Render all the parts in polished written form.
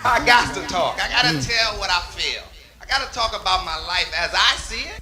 I got to talk. I got to tell what I feel. I got to talk about my life as I see it.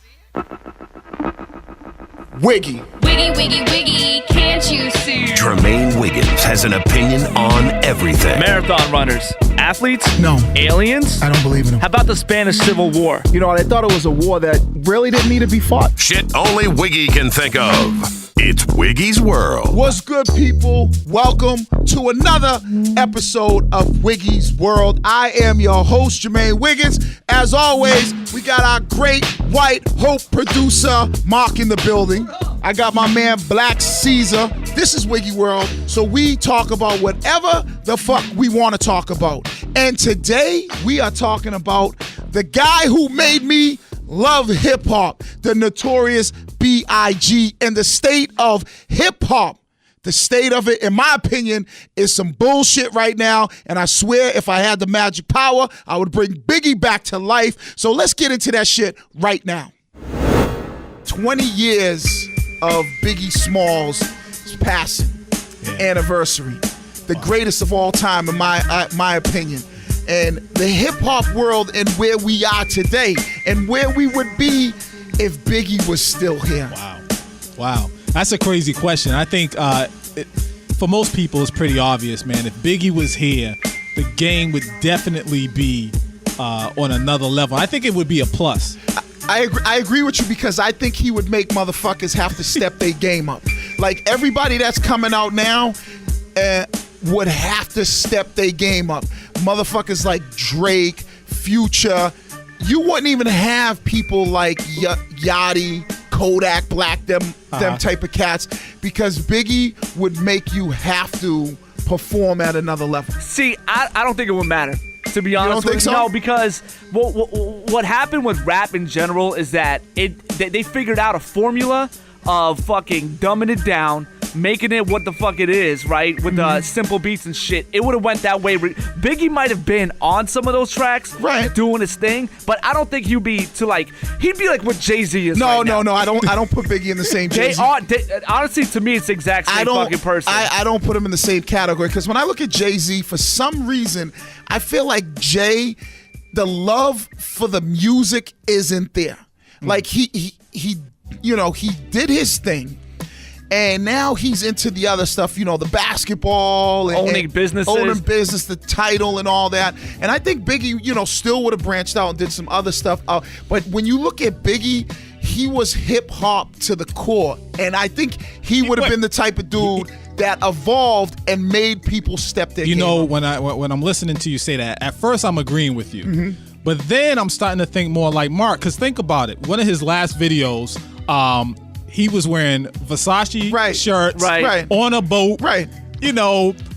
Wiggy. Wiggy, wiggy, wiggy, can't you see? Tremaine Wiggins has an opinion on everything. Marathon runners, athletes? No. Aliens? I don't believe in them. How about the Spanish Civil War? You know, I thought it was a war that really didn't need to be fought. Shit only Wiggy can think of. It's Wiggy's World. What's good, people? Welcome to another episode of Wiggy's World. I am your host, Jermaine Wiggins. As always, we got our great white hope producer, Mark, in the building. I got my man, Black Caesar. This is Wiggy World, so we talk about whatever the fuck we want to talk about. And today, we are talking about the guy who made me love hip-hop, the Notorious BIG, and the state of hip-hop. The state of it, in my opinion, is some bullshit right now, and I swear if I had the magic power, I would bring Biggie back to life. So let's get into that shit right now. 20 years of Biggie Smalls' passing, anniversary. The greatest of all time, in my opinion. And the hip-hop world and where we are today and where we would be if Biggie was still here. Wow. That's a crazy question. I think for most people, it's pretty obvious, man. If Biggie was here, the game would definitely be on another level. I think it would be a plus. I agree with you because I think he would make motherfuckers have to step their game up. Like everybody that's coming out now would have to step their game up. Motherfuckers like Drake, Future. You wouldn't even have people like Yachty, Kodak Black, them type of cats, because Biggie would make you have to perform at another level. See, I don't think it would matter, to be honest think with so? you. No, because what happened with rap in general is that they figured out a formula of fucking dumbing it down, making it what the fuck it is, right? With the simple beats and shit. It would have went that way. Biggie might have been on some of those tracks, right, doing his thing, but I don't think he'd be like what Jay-Z is. No, right no, now. I don't put Biggie in the same Jay-Z. Honestly, to me, it's the exact same fucking person. I don't put him in the same category because when I look at Jay-Z, for some reason, I feel like Jay, the love for the music isn't there. Like he did his thing. And now he's into the other stuff, the basketball. Owning businesses. Owning business, the title and all that. And I think Biggie, still would have branched out and did some other stuff. But when you look at Biggie, he was hip-hop to the core. And I think he would have been the type of dude that evolved and made people step their game up. When I'm listening to you say that, at first I'm agreeing with you. But then I'm starting to think more like Mark, because think about it. One of his last videos, he was wearing Versace shirts on a boat,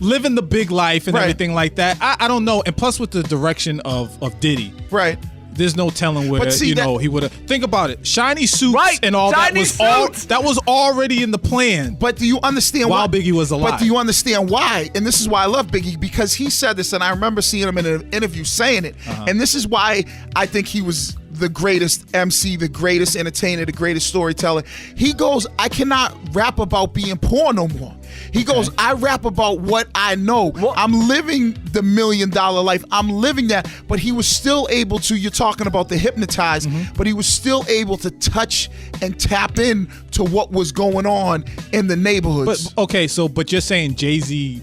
living the big life and everything like that. I don't know. And plus with the direction of Diddy. Right. There's no telling where, he would have. Think about it. Shiny suits and all that was already in the plan. But do you understand while Biggie was alive? But do you understand why? And this is why I love Biggie, because he said this, and I remember seeing him in an interview saying it. And this is why I think he was the greatest MC, the greatest entertainer, the greatest storyteller. He goes, I cannot rap about being poor no more. He goes, I rap about what I know. I'm living the $1 million life. I'm living that. But he was still able to, you're talking about the hypnotized, but he was still able to touch and tap in to what was going on in the neighborhoods. But you're saying Jay-Z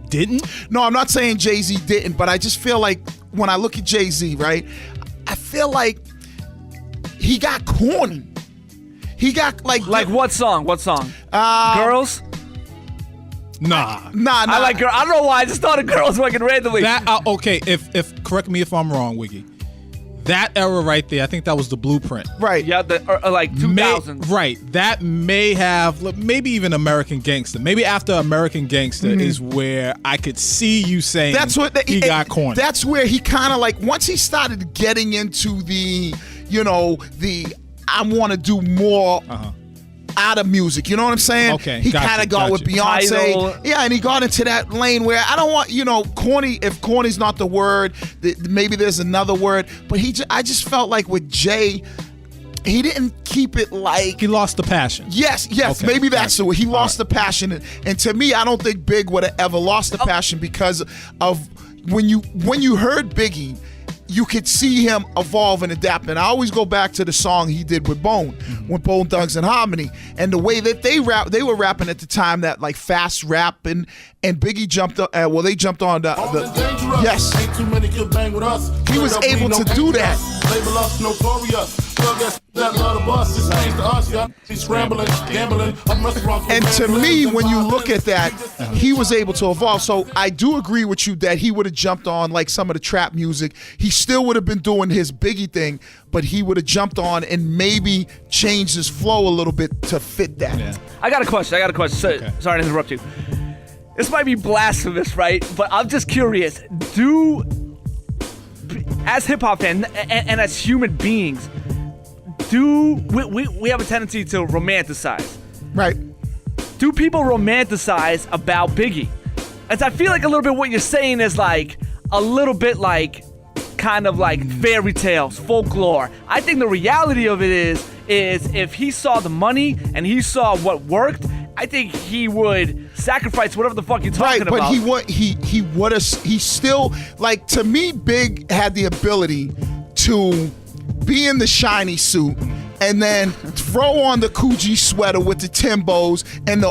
didn't? No, I'm not saying Jay-Z didn't, but I just feel like when I look at Jay-Z, right, I feel like he got corny. He got like what song? Girls? Nah. I like girl. I don't know why. I just thought of Girls fucking randomly. If correct me if I'm wrong, Wiggy. That era right there, I think that was the blueprint. Right. Yeah, like 2000s. Right. That may have, maybe even American Gangster. Maybe after American Gangster is where I could see you saying he got corny. That's where he kind of like, once he started getting into the I want to do more out of music. You know what I'm saying? Okay. He kind of got with Beyonce. Tidal. Yeah, and he got into that lane where I don't want, corny, if corny's not the word, maybe there's another word. But I just felt like with Jay, he didn't keep it like... He lost the passion. Yes, okay. Maybe that's the way. He lost the passion. And to me, I don't think Big would have ever lost the passion because of... when you heard Biggie, you could see him evolve and adapt. And I always go back to the song he did with Bone, with Bone Thugs and Harmony, and the way that they were rapping at the time, that like fast rap, and Biggie jumped up. They jumped on the yes. Ain't too many can bang with us. He was able to do that. Label us notorious. That love the bus is changed to us. Y'all scrambling, gambling. And to me, when you look at that, he was able to evolve. So I do agree with you that he would have jumped on like some of the trap music. He still would have been doing his Biggie thing, but he would have jumped on and maybe changed his flow a little bit to fit that. Yeah. I got a question. Okay. Sorry to interrupt you. This might be blasphemous, right? But I'm just curious. As hip-hop fans and as human beings, we have a tendency to romanticize. Right. Do people romanticize about Biggie? As I feel like a little bit what you're saying is like a little bit like kind of like fairy tales, folklore. I think the reality of it is if he saw the money and he saw what worked, I think he would sacrifice whatever the fuck you're talking about. Right, but he still, like, to me, Big had the ability to be in the shiny suit and then throw on the Coogee sweater with the Timbos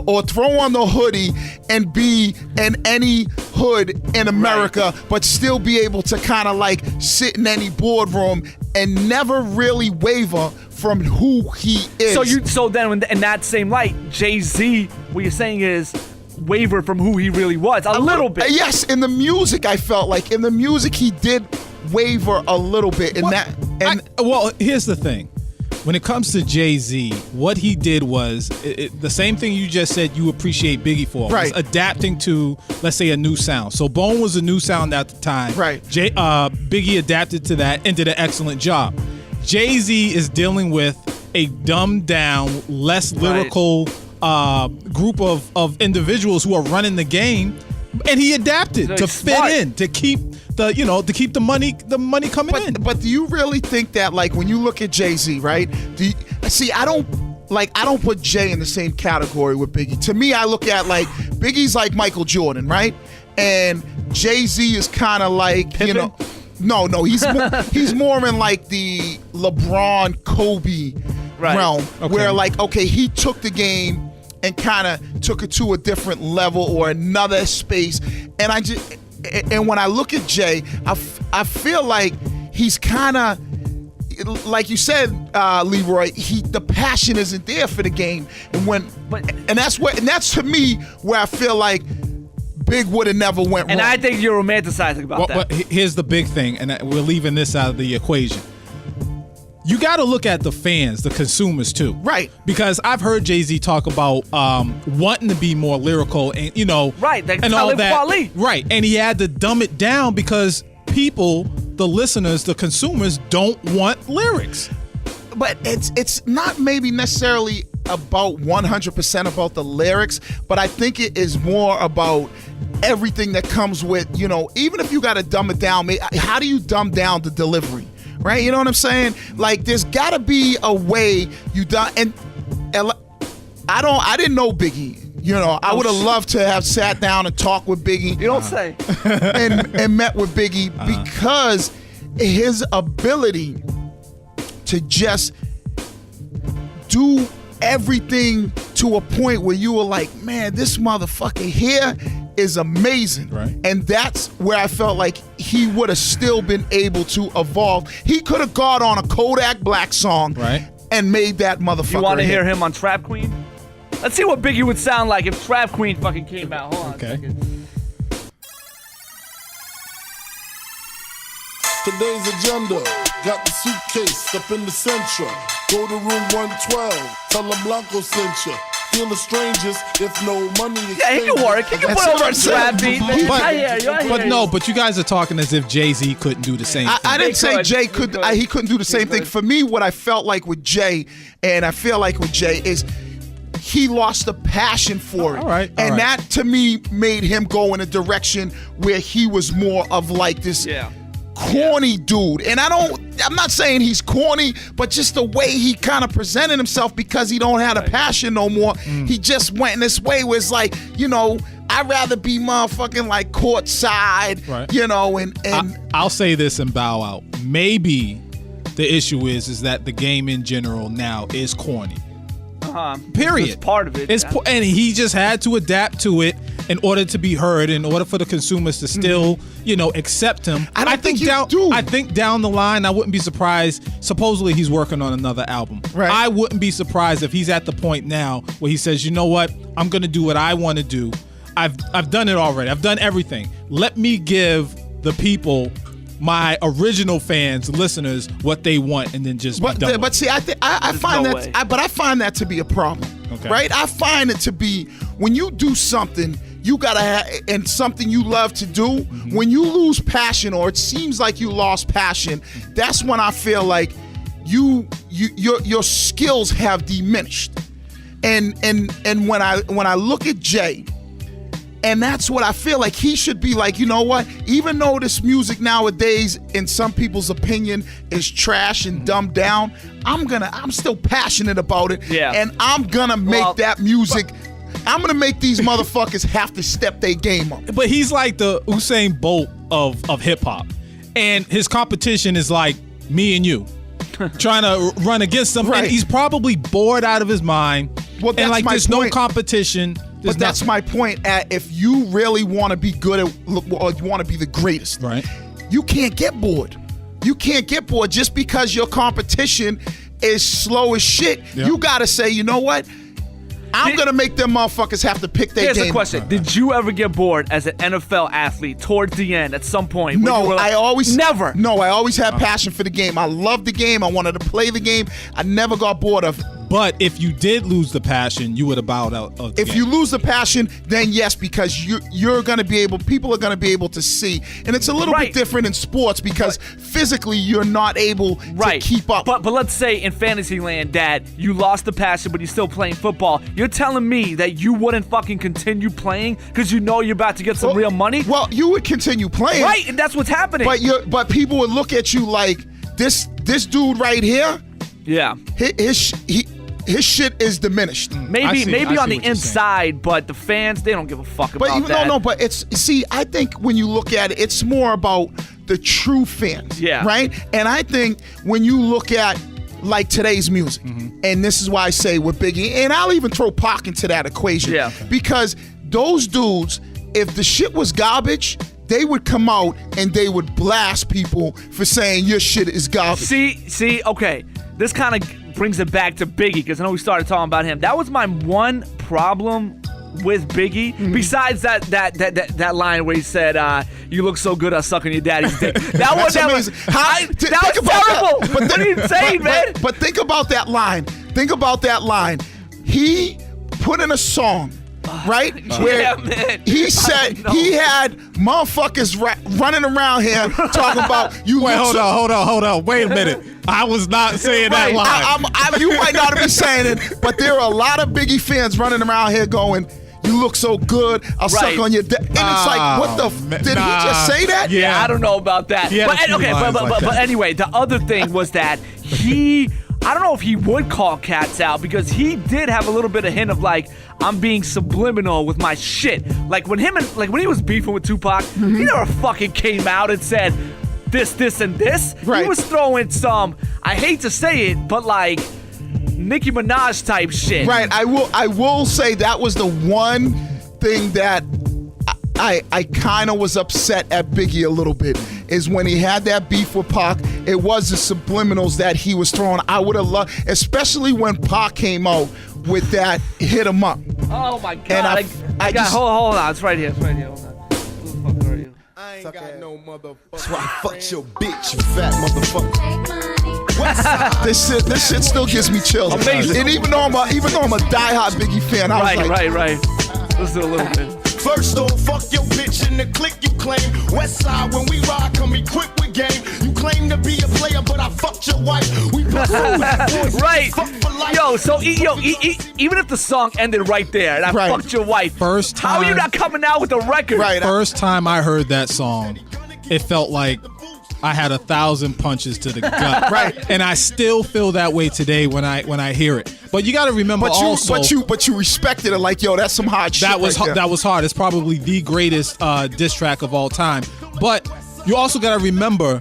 or throw on the hoodie and be in any hood in America, but still be able to kind of like sit in any boardroom and never really waver from who he is. So then in that same light, Jay-Z, what you're saying is waver from who he really was a little bit. Yes, in the music, I felt like in the music he did waver a little bit in well, here's the thing. When it comes to Jay-Z, what he did was the same thing you just said you appreciate Biggie for. Right. Was adapting to, let's say, a new sound. So Bone was a new sound at the time. Right. Biggie adapted to that and did an excellent job. Jay-Z is dealing with a dumbed down, less lyrical group of individuals who are running the game, and he adapted to fit in, to keep the money coming in. But do you really think that, like, when you look at Jay-Z, right? I don't put Jay in the same category with Biggie. To me, I look at like Biggie's like Michael Jordan, right? And Jay-Z is kind of like Pippen? No, he's more in like the LeBron, Kobe realm, where like, okay, he took the game and kind of took it to a different level or another space. And when I look at Jay, I feel like he's kind of, like you said, Leroy, the passion isn't there for the game, and that's to me where I feel like Big would have never went wrong. And I think you're romanticizing about that. But here's the big thing, and we're leaving this out of the equation. You got to look at the fans, the consumers too, right? Because I've heard Jay-Z talk about wanting to be more lyrical, and right, and all that, right? And he had to dumb it down because people, the listeners, the consumers, don't want lyrics. But it's not maybe necessarily about 100% about the lyrics, but I think it is more about everything that comes with, even if you got to dumb it down, how do you dumb down the delivery? Right, you know what I'm saying? Like, there's got to be a way you done. And I didn't know Biggie. I would have loved to have sat down and talked with Biggie. You don't say. and met with Biggie because his ability to just do everything to a point where you were like, man, this motherfucker here is amazing. Right. And that's where I felt like he would have still been able to evolve. He could have got on a Kodak Black song and made that motherfucker. You want to hear him on Trap Queen? Let's see what Biggie would sound like if Trap Queen fucking came out. Hold on. Okay. Today's agenda, got the suitcase up in the central. Go to room 112, tell them Blanco sent you. Feel the strangers if no money is he can work. He can put over a trap beat. I hear you. But you guys are talking as if Jay-Z couldn't do the same thing. I didn't say Jay could. He couldn't do the same thing. For me, what I felt like with Jay, and I feel like with Jay, is he lost the passion for it. All right. That, to me, made him go in a direction where he was more of like this corny dude. And I'm not saying he's corny, but just the way he kind of presented himself, because he don't have a passion no more. He just went in this way where it's like, I'd rather be motherfucking like courtside, Right. you know, and I'll say this and bow out. Maybe the issue is that the game in general now is corny. Period. It's part of it. And he just had to adapt to it in order to be heard, in order for the consumers to still, accept him. I think you do. I think down the line, I wouldn't be surprised. Supposedly, he's working on another album. Right. I wouldn't be surprised if he's at the point now where he says, you know what? I'm going to do what I want to do. I've done it already. I've done everything. Let me give the people, my original fans, listeners, what they want, and then just be done. But see, I find I find that to be a problem. Okay. Right? I find it to be when you do something you gotta have, and something you love to do. When you lose passion, or it seems like you lost passion, that's when I feel like your skills have diminished. And when I look at Jay. And that's what I feel like he should be like, you know what? Even though this music nowadays, in some people's opinion, is trash and dumbed down, I'm still passionate about it. Yeah. And I'm gonna make that music. I'm gonna make these motherfuckers have to step their game up. But he's like the Usain Bolt of hip hop. And his competition is like me and you. Trying to run against him. Right. And he's probably bored out of his mind. Well, that's and like my there's point. no competition. But that's my point. If you really want to be good at, or you want to be the greatest, right? You can't get bored. You can't get bored just because your competition is slow as shit. Yep. You got to say, you know what? I'm going to make them motherfuckers have to pick their game. Here's the question. Did you ever get bored as an NFL athlete towards the end at some point? No, I always... Never. No, I always had passion for the game. I loved the game. I wanted to play the game. I never got bored of it. But if you did lose the passion, you would have bowed out of the If game. you lose the passion, then yes, because you're going to be able, people are going to be able to see. And it's a little bit different in sports because physically you're not able to keep up. But let's say in fantasy land, Dad, you lost the passion, but you're still playing football. You're telling me that you wouldn't fucking continue playing because you know you're about to get some real money? Well, you would continue playing. Right, and that's what's happening. But people would look at you like, this dude right here, yeah, his shit is diminished. Maybe on the inside, but the fans, they don't give a fuck about that. No, but I think when you look at it, it's more about the true fans. Yeah. Right? And I think when you look at like today's music, and this is why I say with Biggie, and I'll even throw Pac into that equation. Yeah. Because those dudes, if the shit was garbage, they would come out and they would blast people for saying your shit is garbage. See, okay. This kind of brings it back to Biggie, because I know we started talking about him. That was my one problem with Biggie, besides that line where he said, "You look so good, I suck on your daddy's dick." That was amazing. That was terrible. What are you saying, man? But think about that line. Think about that line. He put in a song, right? Where man. he said he had motherfuckers running around here talking about you. Wait, hold on. Wait a minute. I was not saying that line. You might not be saying it, but there are a lot of Biggie fans running around here going, "You look so good, I'll suck on your dick." And it's like, what the? Did he just say that? Yeah, I don't know about that. Yeah, But anyway, the other thing was that I don't know if he would call cats out, because he did have a little bit of hint of like, I'm being subliminal with my shit. Like when he was beefing with Tupac, he never fucking came out and said this, and this. Right. He was throwing some, I hate to say it, but like Nicki Minaj type shit. Right. I will say that was the one thing that I kind of was upset at Biggie a little bit, is when he had that beef with Pac. It was the subliminals that he was throwing. I would have loved, especially when Pac came out with that "Hit 'Em Up." Oh my God. And I got, just, hold on. It's right here. Hold on. Who the fuck are you? I ain't got no motherfucker. That's why I fucked your bitch, you fat motherfucker. This shit still gives me chills. Amazing. And even though I'm a diehard Biggie fan, I was like, right. Listen a little bit. First off, fuck your bitch in the clique you claim. West side, when we ride, come equipped with game. You claim to be a player, but I fucked your wife. We bust boys, right. fuck for life. Even if the song ended right there and I fucked your wife, First time, how are you not coming out with a record? Right. First time I heard that song, it felt like I had 1,000 punches to the gut. Right. And I still feel that way today when I hear it. But you got to remember but you respected it like, yo, that's some hard shit. That was right there. that was hard. It's probably the greatest diss track of all time. But you also got to remember,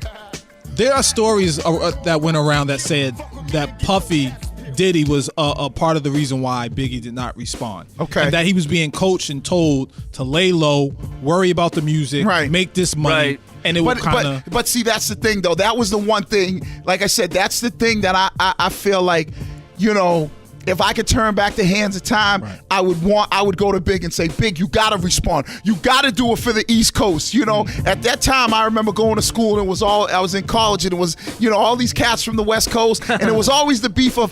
there are stories that went around that said that Puffy Diddy was a part of the reason why Biggie did not respond. Okay. And that he was being coached and told to lay low, worry about the music, make this money. Right. And it would kind of. But see, that's the thing, though. That was the one thing. Like I said, that's the thing that I feel like, you know, if I could turn back the hands of time, I would go to Big and say, Big, you gotta respond. You gotta do it for the East Coast. You know, at that time, I remember going to school and I was in college and it was, you know, all these cats from the West Coast, and it was always the beef of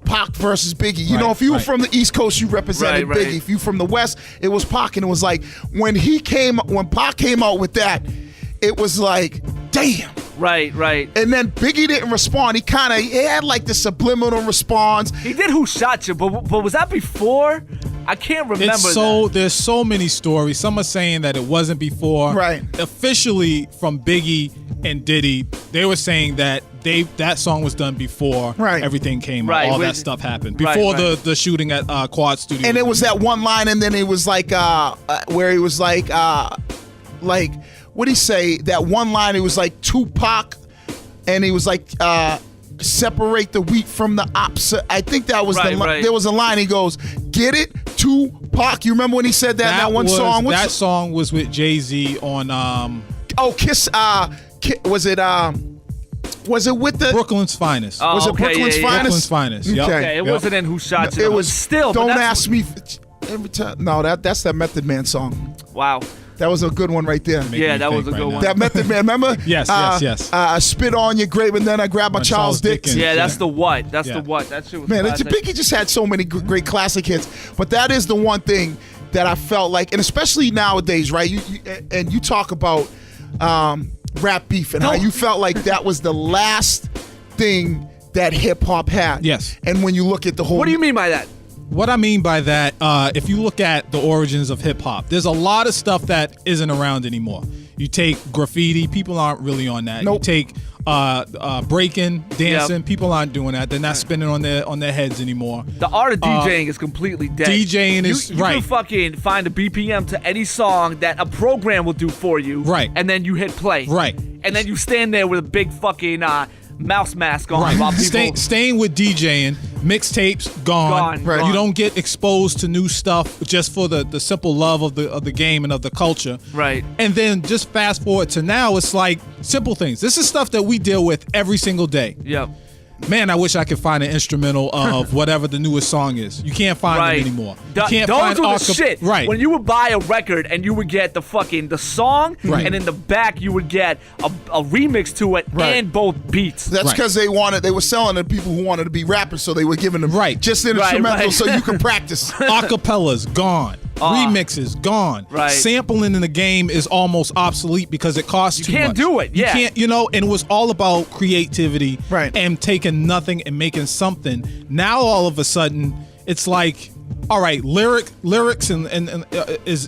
Pac versus Biggie. You know, if you were from the East Coast, you represented Biggie. If you from the West, it was Pac, and it was like when Pac came out with that, it was like, damn. Right. And then Biggie didn't respond. He had like the subliminal response. He did Who Shot You, but was that before? I can't remember. There's so many stories. Some are saying that it wasn't before. Right. Officially from Biggie and Diddy, they were saying that that song was done before everything came out. All that stuff happened. Before the shooting at Quad Studios. And it was that one line, and then it was like where he was like what'd he say? That one line, it was like Tupac, and he was like, separate the wheat from the ops. I think that was there was a line, he goes, get it, Tupac. You remember when he said that in that one song? That song was with Jay-Z on... Kiss, was it with the... Brooklyn's Finest. Oh, was it Brooklyn's Finest? Brooklyn's Finest, yep. Okay, it wasn't in Who Shot You. It was still. Don't Ask Me... Every time. No, that's that Method Man song. Wow. That was a good one right there. Yeah, that was a good one. That Method Man, remember? Yes. I spit on your grave and then I grab my Charles Dickens. Yeah, that's the what. That's the what. That shit was classic. Biggie just had so many great classic hits. But that is the one thing that I felt like, and especially nowadays, right? You talk about rap beef and how you felt like that was the last thing that hip hop had. Yes. And when you look at the whole... What do you mean by that? What I mean by that, if you look at the origins of hip hop, there's a lot of stuff that isn't around anymore. You take graffiti, people aren't really on that. Nope. You take breaking, dancing, people aren't doing that. They're not spinning on their heads anymore. The art of DJing is completely dead. DJing is you can fucking find a BPM to any song that a program will do for you. Right. And then you hit play. Right. And then you stand there with a big fucking mouse mask on. While people... Staying with DJing, mixtapes gone. Right. You don't get exposed to new stuff just for the simple love of the game and of the culture. Right. And then just fast forward to now, it's like simple things. This is stuff that we deal with every single day. Yep. Man, I wish I could find an instrumental of whatever the newest song is. You can't find it anymore. You can't find do the shit. Right. When you would buy a record and you would get the song, and in the back you would get a remix to it and both beats. That's because they were selling to people who wanted to be rappers, so they were giving them just an instrumental so you can practice. Acapellas gone. Remixes gone. Right. Sampling in the game is almost obsolete because it costs too much. You can't do it. Yeah. You can't, and it was all about creativity and taking nothing and making something. Now all of a sudden it's like, all right, lyrics and is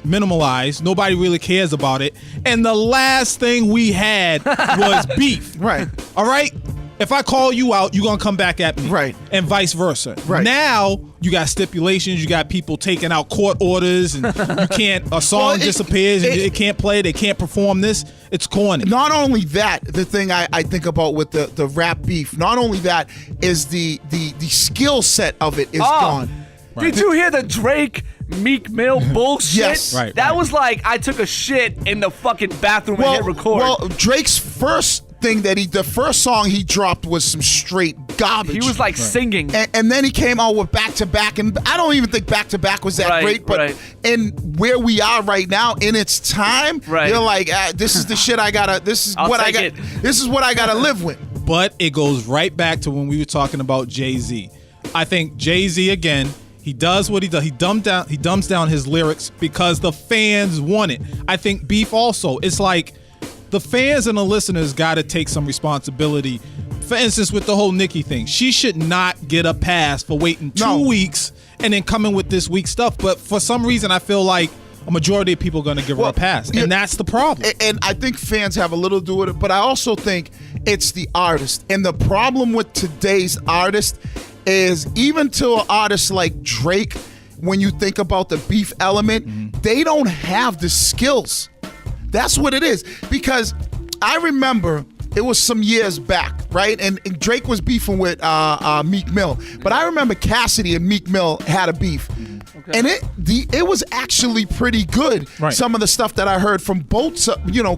minimalized. Nobody really cares about it. And the last thing we had was beef. Right. All right? If I call you out, you're going to come back at me. Right. And vice versa. Right. Now, you got stipulations. You got people taking out court orders, and you can't, a song disappears, and it can't play, they can't perform this. It's corny. Not only that, the thing I think about with the rap beef, not only that is the skill set of it is gone. Did you hear the Drake Meek Mill bullshit? Yes. Right. That was like, I took a shit in the fucking bathroom and hit record. Well, Drake's first thing the first song he dropped was some straight garbage. He was like singing. And then he came out with Back to Back, and I don't even think Back to Back was that great, but in where we are right now in its time, you're like, this is the shit this is what I gotta live with. But it goes right back to when we were talking about Jay-Z. I think Jay-Z, again, he does what he does. He dumbs down his lyrics because the fans want it. I think beef also. It's like the fans and the listeners got to take some responsibility. For instance, with the whole Nicki thing, she should not get a pass for waiting 2 weeks and then coming with this weak stuff. But for some reason, I feel like a majority of people are going to give her a pass, and that's the problem. And I think fans have a little to do with it, but I also think it's the artist. And the problem with today's artist is even to an artist like Drake, when you think about the beef element, they don't have the skills. That's what it is. Because I remember it was some years back, right? And Drake was beefing with Meek Mill. But I remember Cassidy and Meek Mill had a beef. Okay. And it was actually pretty good. Right. Some of the stuff that I heard from both,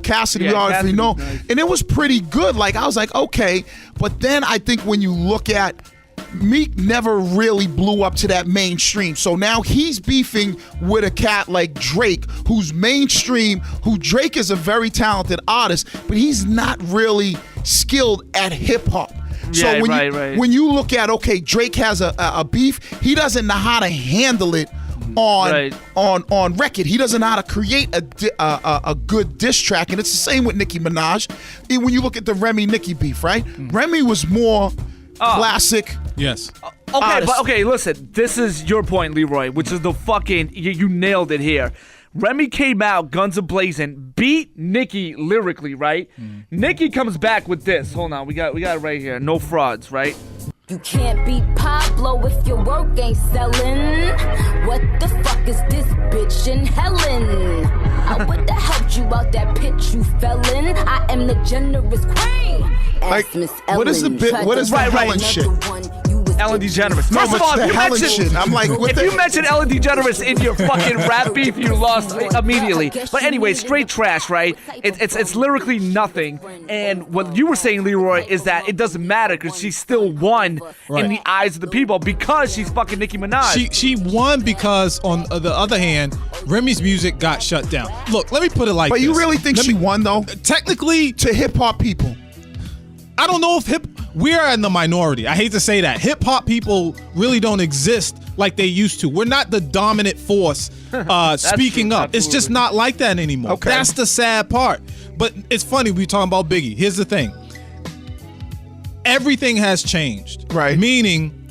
Cassidy, we already know. Nice. And it was pretty good. Like, I was like, okay. But then I think when you look at Meek never really blew up to that mainstream. So now he's beefing with a cat like Drake, who's mainstream, who Drake is a very talented artist, but he's not really skilled at hip hop. So when you look at, okay, Drake has a beef, he doesn't know how to handle it on record. He doesn't know how to create a good diss track, and it's the same with Nicki Minaj. And when you look at the Remy-Nicki beef, right? Remy was more classic. Yes. Okay, listen. This is your point, Leroy, which is the fucking you nailed it here. Remy came out guns a-blazing, beat Nicki lyrically, right? Nicki comes back with this. Hold on, we got it right here. No frauds, right? You can't beat Pablo if your work ain't selling. What the fuck is this bitch in Helen? I would have helped you out that pit you fell in. I am the generous queen. Like, what is the bit? What is the Helen shit? Ellen DeGeneres. First of all, if you mention Ellen DeGeneres in your fucking rap beef, you lost immediately. But anyway, straight trash, right? It's lyrically nothing. And what you were saying, Leroy, is that it doesn't matter because she still won in the eyes of the people because she's fucking Nicki Minaj. She won because, on the other hand, Remy's music got shut down. Look, let me put it like this. But you really think she won, though? Technically, to hip-hop people. I don't know if we're in the minority. I hate to say that. Hip-hop people really don't exist like they used to. We're not the dominant force speaking up. Absolutely. It's just not like that anymore. Okay. That's the sad part. But it's funny, we talking about Biggie. Here's the thing. Everything has changed. Right. Meaning,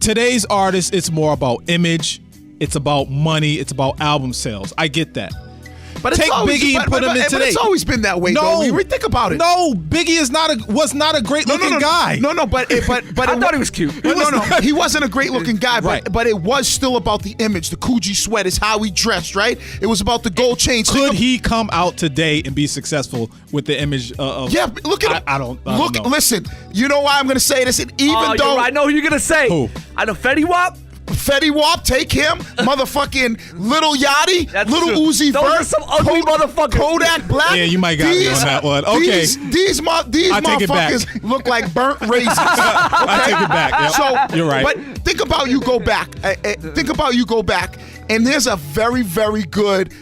today's artists, it's more about image. It's about money. It's about album sales. I get that. But take Biggie and put him in today. But it's always been that way, though. Think about it. No, Biggie was not a great looking guy. But I thought he was cute. He wasn't a great looking guy, but it was still about the image, the Coogee sweat, is how he dressed, right? It was about the gold chains. Could he come out today and be successful with the image of? Yeah, look at him. I don't know. Listen, you know why I'm going to say this? And even though I know who you're going to say. Who? I know Fetty Wap. Fetty Wap, take him. Motherfucking Lil Yachty, Lil Uzi Vert. Those are some ugly motherfuckers. Kodak Black. Yeah, you might got me on that one. Okay. These motherfuckers look like burnt raisins. Okay? I take it back. Yep. So, you're right. But think about you go back. And there's a very, very good...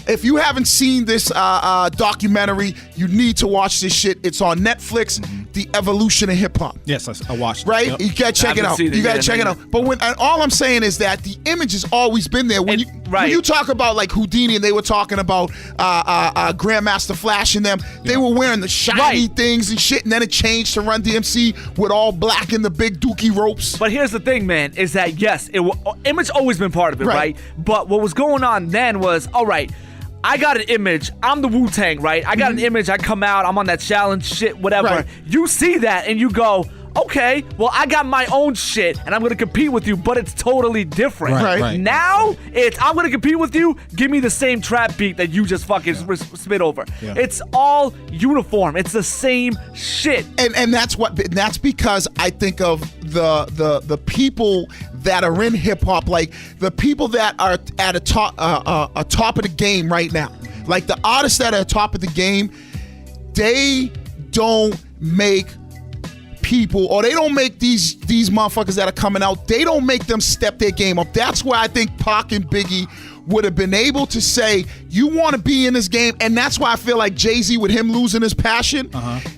if you haven't seen this documentary, you need to watch this shit. It's on Netflix, The Evolution of Hip Hop. Yes, I watched it. Right? Yep. You gotta check it out. You gotta check it out. But all I'm saying is that the image has always been there. When you talk about like Houdini, and they were talking about Grandmaster Flash and them, they were wearing the shiny things and shit, and then it changed to Run DMC with all black and the big dookie ropes. But here's the thing, man, is that yes, image always been part of it, right? But what was going on then was, all right, I got an image. I'm the Wu-Tang, right? I got an image. I come out. I'm on that challenge shit, whatever. Right. You see that and you go, okay, well, I got my own shit and I'm going to compete with you, but it's totally different. Right. Now, I'm going to compete with you. Give me the same trap beat that you just fucking spit over. Yeah. It's all uniform. It's the same shit. And that's because I think of the people that are in hip hop, like the people that are at a top of the game right now. Like the artists that are top of the game, they don't make people, or they don't make these motherfuckers that are coming out, they don't make them step their game up. That's where I think Pac and Biggie would have been able to say, you want to be in this game. And that's why I feel like Jay-Z, with him losing his passion,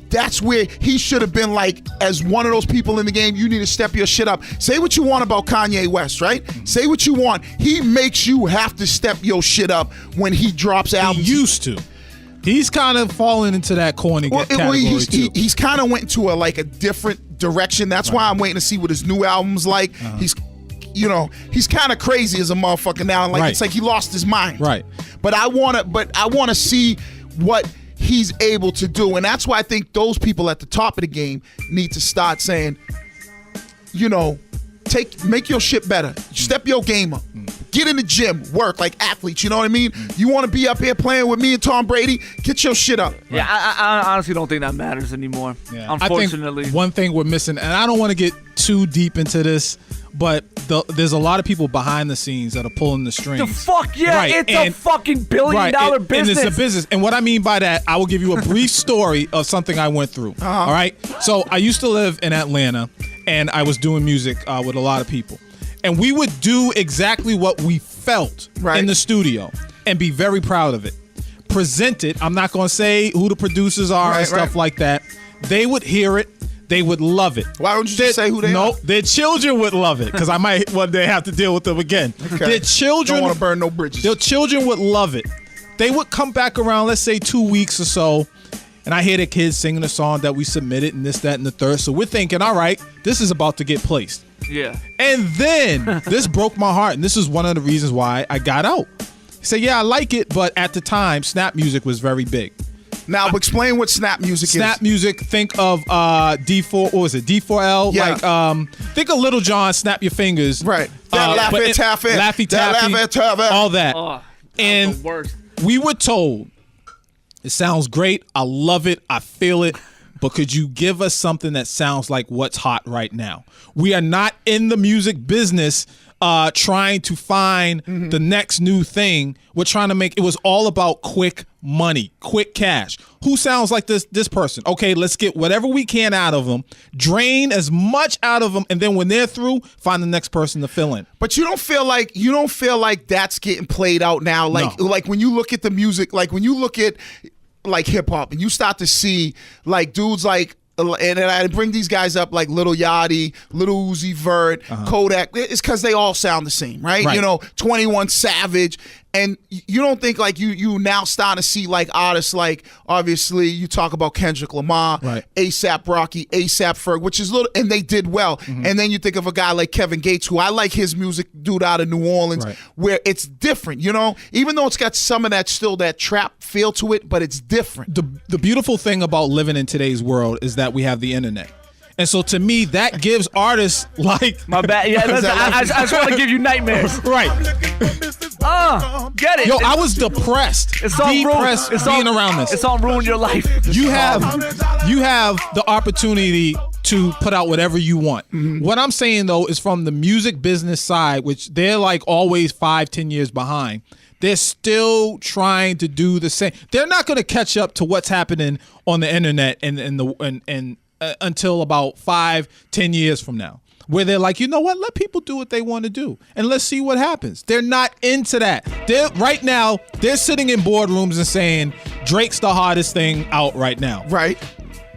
that's where he should have been like, as one of those people in the game, you need to step your shit up. Say what you want about Kanye West, right? Say what you want. He makes you have to step your shit up when he drops albums. He used to. He's kind of fallen into that corny category too. He's kind of went into a different direction. That's why I'm waiting to see what his new album's like. He's kind of crazy as a motherfucker now. And it's like he lost his mind. Right. But I want to see what he's able to do. And that's why I think those people at the top of the game need to start saying, make your shit better. Step your game up. Get in the gym, work like athletes, you know what I mean? You want to be up here playing with me and Tom Brady? Get your shit up. Yeah, I honestly don't think that matters anymore, unfortunately. I think one thing we're missing, and I don't want to get too deep into this, but there's a lot of people behind the scenes that are pulling the strings. The fuck yeah, right. It's a fucking billion-dollar business. And it's a business. And what I mean by that, I will give you a brief story of something I went through. All right? So I used to live in Atlanta, and I was doing music with a lot of people. And we would do exactly what we felt in the studio and be very proud of it. Present it. I'm not going to say who the producers are and stuff like that. They would hear it. They would love it. Why don't you just say who they are? No, their children would love it because I might one day have to deal with them again. Okay. Their children don't want to burn no bridges. Their children would love it. They would come back around, let's say 2 weeks or so, and I hear the kids singing a song that we submitted and this, that, and the third. So we're thinking, all right, this is about to get placed. Yeah. And then this broke my heart, and this is one of the reasons why I got out. He said, yeah, I like it, but at the time, snap music was very big. Now, explain what snap music is. Snap music, think of D4, what was it, D4L? Yeah. Like, think of Little John, Snap Your Fingers. Right. Laffy Taffy. All that. Oh, and the worst. We were told, it sounds great, I love it, I feel it, but could you give us something that sounds like what's hot right now? We are not in the music business trying to find the next new thing. We're trying to make, it was all about quick money, quick cash. Who sounds like this person? Okay, let's get whatever we can out of them, drain as much out of them, and then when they're through, find the next person to fill in. But you don't feel like that's getting played out now. Like when you look at the music, like when you look at like hip hop and you start to see like dudes like, and I bring these guys up like Lil Yachty, Lil Uzi Vert, Kodak. It's because they all sound the same, right? 21 Savage. And you don't think like you now start to see like artists like, obviously you talk about Kendrick Lamar, A$AP Rocky, A$AP Ferg, which is and they did well. And then you think of a guy like Kevin Gates, who I like his music, dude out of New Orleans, where it's different, even though it's got some of that still that trap feel to it, but it's different. The beautiful thing about living in today's world is that we have the internet. And so to me, that gives artists like... My bad. Yeah, I just want to give you nightmares. Right. Get it. Yo, I was depressed. It's on depressed being around this. It's on ruin your life. You have the opportunity to put out whatever you want. What I'm saying, though, is from the music business side, which they're like always 5-10 years behind. They're still trying to do the same. They're not going to catch up to what's happening on the internet and until about 5-10 years from now, where they're like, you know what? Let people do what they want to do, and let's see what happens. They're not into that. Right now, they're sitting in boardrooms and saying Drake's the hardest thing out right now. Right.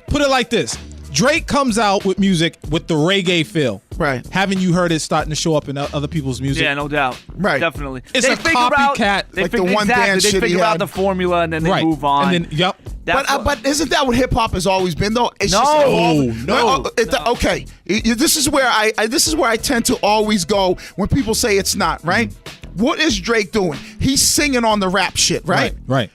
Put it like this. Drake comes out with music with the reggae feel. Right. Haven't you heard it starting to show up in other people's music? Yeah, no doubt. Right. Definitely. It's a copycat. Like the one dance They shit he figure out had. the formula and then they move on. And then, But isn't that what hip hop has always been though? It's No. just evolving. No. Okay. This is where I tend to always go when people say it's not, right? What is Drake doing? He's singing on the rap shit, right? Right.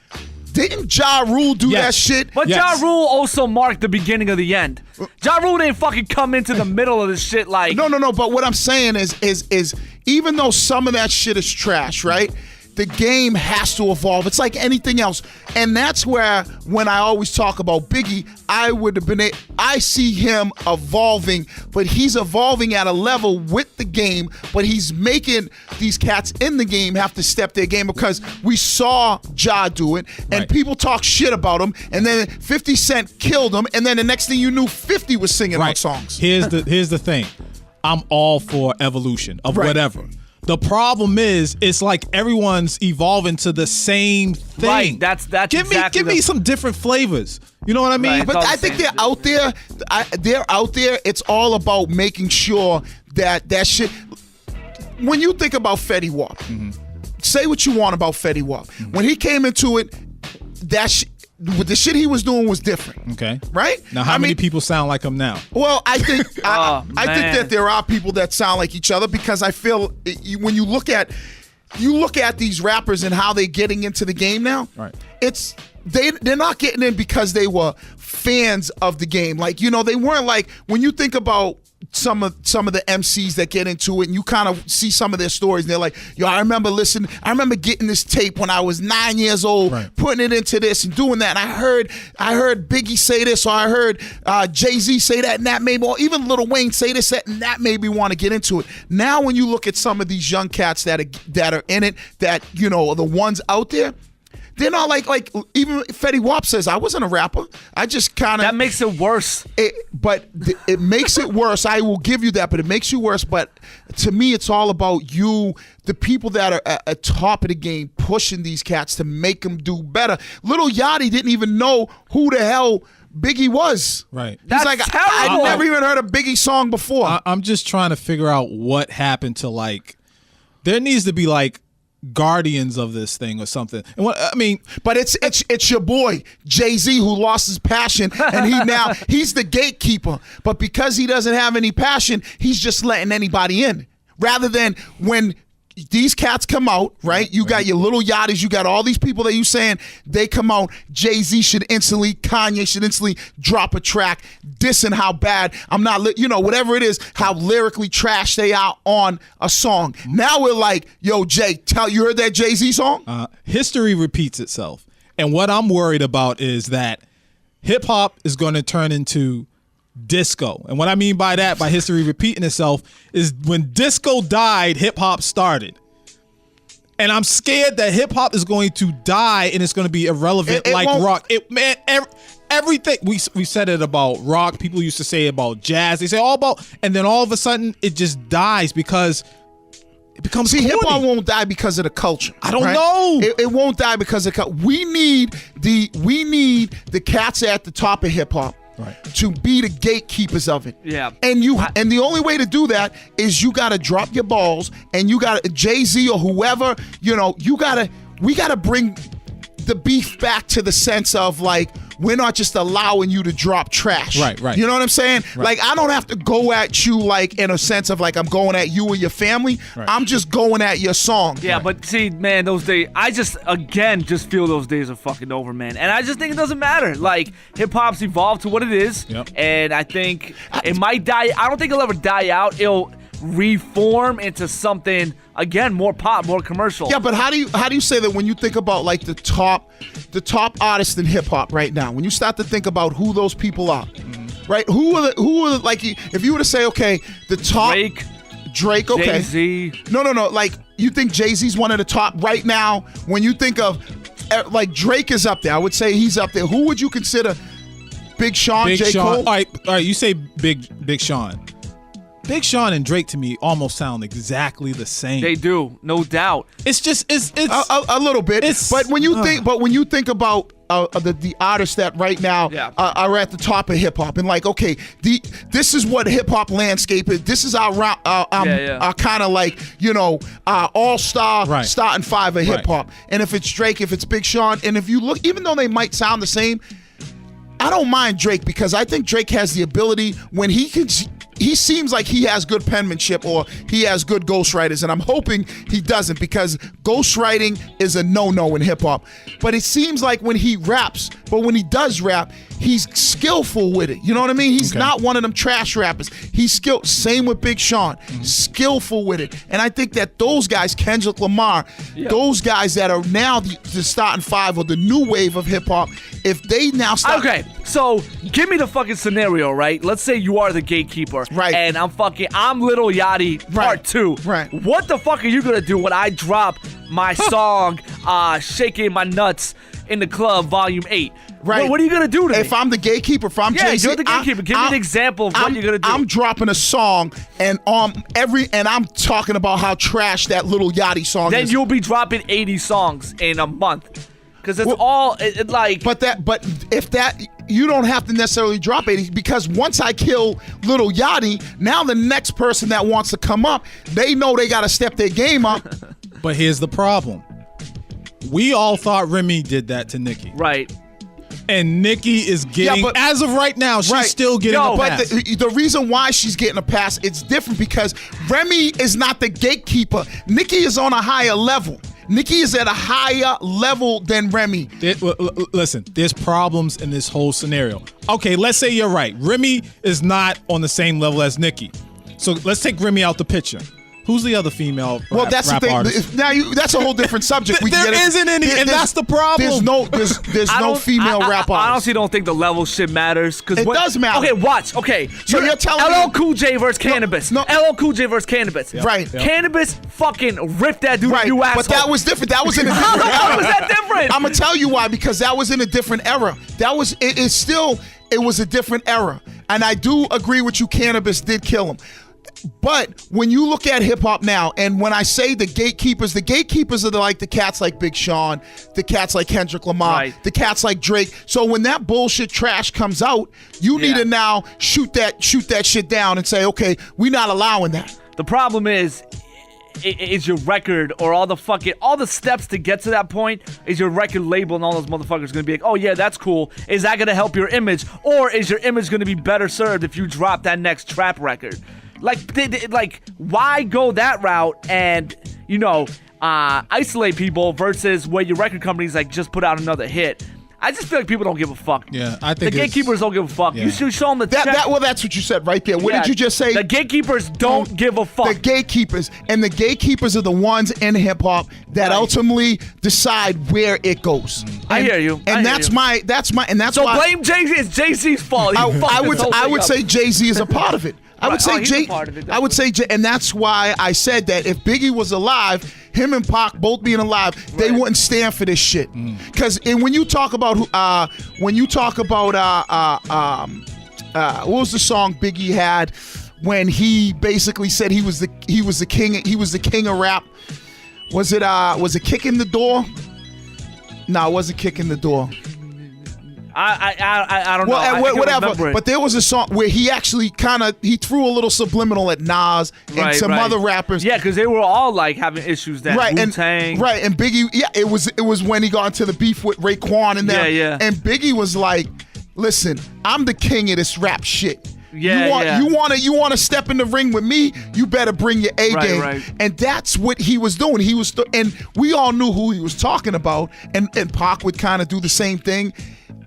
Didn't Ja Rule do that shit? But Ja Rule also marked the beginning of the end. Ja Rule didn't fucking come into the middle of this shit like... No. But what I'm saying is even though some of that shit is trash, right? The game has to evolve. It's like anything else. And that's where, when I always talk about Biggie, I see him evolving, but he's evolving at a level with the game, but he's making these cats in the game have to step their game, because we saw Ja do it, and people talk shit about him, and then 50 Cent killed him, and then the next thing you knew, 50 was singing on songs. Here's the thing. I'm all for evolution of whatever. The problem is, it's like everyone's evolving to the same thing. Right, that's give me some different flavors. You know what I mean? Right, but I think they're out there. They're out there. It's all about making sure that shit. When you think about Fetty Wap, say what you want about Fetty Wap. When he came into it, the shit he was doing was different. Okay. Right? Now, how many people sound like him now? Well, I think I think that there are people that sound like each other, because I feel when you look at these rappers and how they're getting into the game now, it's they're not getting in because they were fans of the game. Like, they weren't like, when you think about some of the MCs that get into it, and you kind of see some of their stories, and they're like, yo, I remember getting this tape when I was 9 years old, putting it into this and doing that. And I heard Biggie say this, or I heard Jay-Z say that, and that made me, or even Lil Wayne say this, that, and that made me want to get into it. Now when you look at some of these young cats that are in it, that, you know, the ones out there, they're not like even Fetty Wap says, I wasn't a rapper. I just kind of... That makes it worse. It makes it worse. I will give you that, but it makes you worse. But to me, it's all about you, the people that are at top of the game, pushing these cats to make them do better. Little Yachty didn't even know who the hell Biggie was. Right. That's like, terrible. I never even heard a Biggie song before. I'm just trying to figure out what happened to, like, there needs to be, like, guardians of this thing or something. And what I mean, but it's your boy Jay-Z who lost his passion, and he's the gatekeeper. But because he doesn't have any passion, he's just letting anybody in. Rather than when these cats come out, right? You got your Little Yachties, you got all these people that you saying they come out. Jay-Z should instantly, Kanye should instantly drop a track dissing how bad I'm not, you know, whatever it is, how lyrically trash they are on a song. Now we're like, yo, Jay, you heard that Jay-Z song? History repeats itself. And what I'm worried about is that hip hop is going to turn into disco. And what I mean by that, by history repeating itself, is when disco died, hip hop started. And I'm scared that hip hop is going to die and it's going to be irrelevant like rock. Everything we said it about rock. People used to say about jazz. They say all about, and then all of a sudden it just dies because it becomes corny. Hip hop won't die because of the culture. I don't know. It won't die because of we need the cats at the top of hip hop. Right. To be the gatekeepers of it. Yeah. And the only way to do that is you gotta drop your balls, and you gotta, Jay-Z or whoever, you know, we gotta bring the beef back to the sense of, like, we're not just allowing you to drop trash. Right. You know what I'm saying? Right. Like, I don't have to go at you, like, in a sense of, like, I'm going at you or your family. Right. I'm just going at your song. Yeah, but see, man, those days, I just feel those days are fucking over, man. And I just think it doesn't matter. Like, hip-hop's evolved to what it is. Yep. And I think it might die. I don't think it'll ever die out. It'll reform into something, again, more pop, more commercial. Yeah, but how do you say that when you think about, like, the top artists in hip hop right now? When you start to think about who those people are, right? Who are the, like, if you were to say, okay, the top Drake, okay, Jay-Z. No. Like, you think Jay-Z's one of the top right now? When you think of, like, Drake is up there, I would say he's up there. Who would you consider? Big Sean, J. Cole. All right. You say Big Sean. Big Sean and Drake to me almost sound exactly the same. They do, no doubt. It's just it's a little bit. But when you think about the artists that right now are at the top of hip hop, and, like, okay, this is what hip hop landscape is. This is our kind of, like, you know, all-star starting five of hip hop. And if it's Drake, if it's Big Sean, and if you look, even though they might sound the same, I don't mind Drake, because I think Drake has the ability when he seems like he has good penmanship, or he has good ghostwriters, and I'm hoping he doesn't, because ghostwriting is a no-no in hip-hop. But it seems like when he raps, but when he does rap, he's skillful with it. You know what I mean? He's not one of them trash rappers. He's skilled. Same with Big Sean. Skillful with it. And I think that those guys, Kendrick Lamar, those guys that are now the starting five or the new wave of hip-hop, if they now start... Okay, so give me the fucking scenario, right? Let's say you are the gatekeeper. Right. And I'm Little Yachty Part 2. Right. What the fuck are you gonna do when I drop my song, Shaking My Nuts in the Club, Volume 8? Right. What are you gonna do to me? If I'm the gatekeeper, if I'm Jay-Z, you're the gatekeeper. Give me an example of what you're gonna do. I'm dropping a song, and I'm talking about how trash that Little Yachty song is. Then you'll be dropping 80 songs in a month. Because it's like... But if that... You don't have to necessarily drop 80, because once I kill Little Yachty, now the next person that wants to come up, they know they got to step their game up. But here's the problem. We all thought Remy did that to Nicki. Right. And Nicki is getting, as of right now, she's still getting a pass. But the reason why she's getting a pass, it's different, because Remy is not the gatekeeper. Nicki is on a higher level. Nicki is at a higher level than Remy. Listen, there's problems in this whole scenario. Okay, let's say you're right. Remy is not on the same level as Nicki. So let's take Remy out the picture. Who's the other female rap artist? Now that's a whole different subject. There isn't any, and that's the problem. There's no female rap artist. I honestly don't think the level shit matters. It does matter. Okay, watch. Okay, so you're telling LL me Cool J versus Cannabis. LL Cool J versus Cannabis. Yep. Right. Yep. Cannabis fucking ripped that dude. Right. You asshole. But that was different. That was in a different era. How was that different? I'm gonna tell you why. Because that was in a different era. That was it was a different era. And I do agree with you. Cannabis did kill him. But when you look at hip hop now, and when I say the gatekeepers are the cats like Big Sean, the cats like Kendrick Lamar, the cats like Drake. So when that bullshit trash comes out, you need to now shoot that shit down and say, okay, we're not allowing that. The problem is your record or all the steps to get to that point is your record label and all those motherfuckers going to be like, oh yeah, that's cool. Is that going to help your image? Or is your image going to be better served if you drop that next trap record? Like, why go that route and, isolate people versus where your record company's like, just put out another hit? I just feel like people don't give a fuck. Yeah, I think the gatekeepers don't give a fuck. Yeah. You should show them the check. That's what you said right there. What did you just say? The gatekeepers don't give a fuck. The gatekeepers are the ones in hip hop that ultimately decide where it goes. I hear you. And that's why. So blame Jay-Z. It's Jay-Z's fault. I would say Jay-Z is a part of it. I would say Jay. I would say Jay, and that's why I said that if Biggie was alive, him and Pac both being alive, they wouldn't stand for this shit. Because when you talk about what was the song Biggie had when he basically said he was the king of rap? Was it Kicking the Door? No, it wasn't Kicking the Door. I don't know. Whatever. But there was a song where he actually he threw a little subliminal at Nas and some other rappers. Yeah, because they were all like having issues that Wu-Tang. And Biggie. Yeah, it was when he got into the beef with Raekwon and them. Yeah. And Biggie was like, "Listen, I'm the king of this rap shit. Yeah, you want to step in the ring with me? You better bring your A game." Right. And that's what he was doing. And we all knew who he was talking about. And Pac would kind of do the same thing.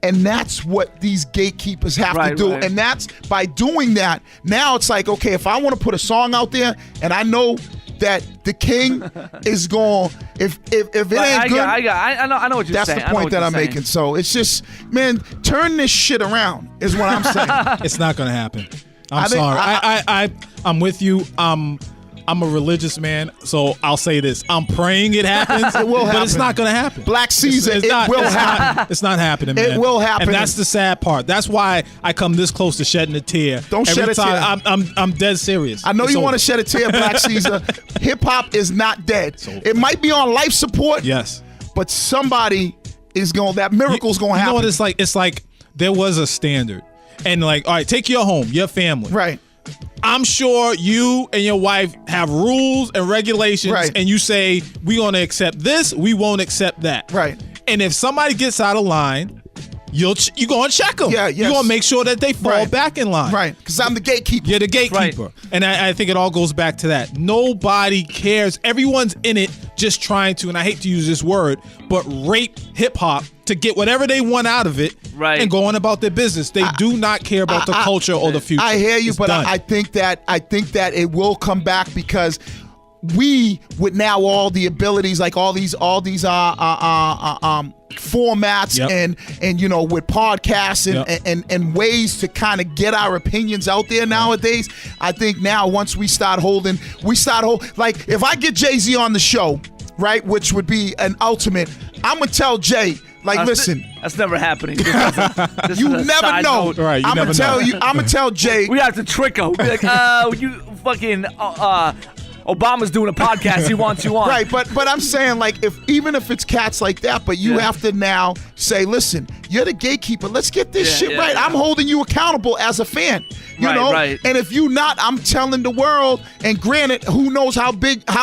And that's what these gatekeepers have to do. And that's by doing that, now it's like, okay, if I want to put a song out there and I know that the king is going, if it ain't good, I know what you're saying. That's the point that I'm making. So it's just, man, turn this shit around is what I'm saying. It's not going to happen. I'm sorry. I'm with you. I'm a religious man, so I'll say this. I'm praying it happens. It will happen. But it's not going to happen. Black Caesar, it will happen. It's not happening, man. It will happen. And that's the sad part. That's why I come this close to shedding a tear. Don't shed a tear. I'm dead serious. I know you want to shed a tear, Black Caesar. Hip-hop is not dead. It might be on life support. Yes. But somebody is going, that miracle's going to happen. You know what it's like there was a standard. And like, all right, take your home, your family. Right. I'm sure you and your wife have rules and regulations, and you say, we're going to accept this, we won't accept that. Right. And if somebody gets out of line, you're going to check them. Yeah, yes. You're going to make sure that they fall back in line. Right, because I'm the gatekeeper. You're the gatekeeper. And I think it all goes back to that. Nobody cares. Everyone's in it just trying to, and I hate to use this word, but rape hip-hop to get whatever they want out of it and go on about their business. They do not care about the culture or the future. I hear you, but I think that it will come back because we, with now all the abilities, like all these formats and you know, with podcasts and ways to kind of get our opinions out there nowadays, I think now once we start holding, like if I get Jay-Z on the show, right, which would be an ultimate, I'm gonna tell Jay, like, listen, that's never happening. You never know. Right, I'm gonna tell Jay. We have to trick him. Be like, you fucking Obama's doing a podcast. He wants you on. Right, but I'm saying, like, even if it's cats like that, but you have to now say, listen, you're the gatekeeper. Let's get this shit right. I'm holding you accountable as a fan. You know? Right. And if you not, I'm telling the world, and granted, who knows how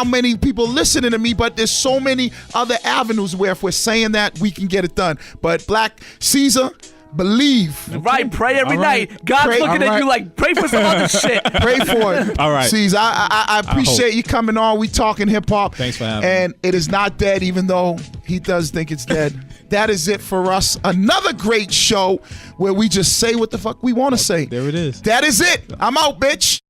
many people listening to me, but there's so many other avenues where if we're saying that, we can get it done. But Black Caesar, Believe. Right, pray every All right. night. God's Pray- looking all at right. you like, pray for some other shit. Pray for it. All right. Cease, I appreciate you coming on. We talking hip hop. Thanks for having And it is not dead, even though he does think it's dead. That is it for us. Another great show where we just say what the fuck we want to say. There it is. That is it. I'm out, bitch.